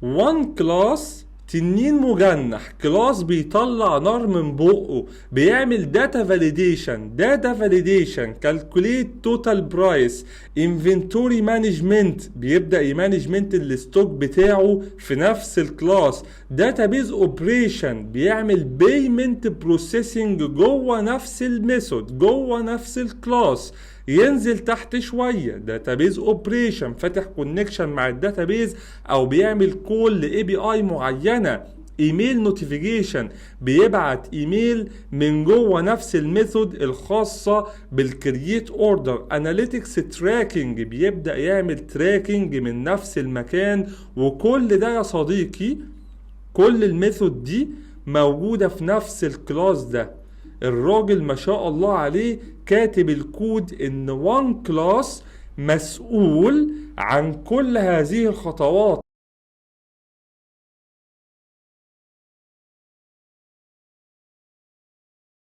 one class تنين مجنح، كلاس بيطلع نار من بقه، بيعمل داتا فاليديشن calculate total price inventory management، بيبدأ يمانجمنت الستوك بتاعه في نفس الكلاس، database operation بيعمل payment processing جوه نفس الميثود جوه نفس الكلاس. ينزل تحت شويه داتابيز اوبريشن، فاتح كونكشن مع الداتابيز او بيعمل كول لاي بي اي معينه. ايميل نوتيفيكيشن بيبعت ايميل من جوه نفس الميثود الخاصه بالكرييت اوردر. اناليتكس تراكنج بيبدا يعمل تراكنج من نفس المكان. وكل ده يا صديقي، كل الميثود دي موجوده في نفس الكلاس ده. الراجل ما شاء الله عليه كاتب الكود ان وان كلاس مسؤول عن كل هذه الخطوات.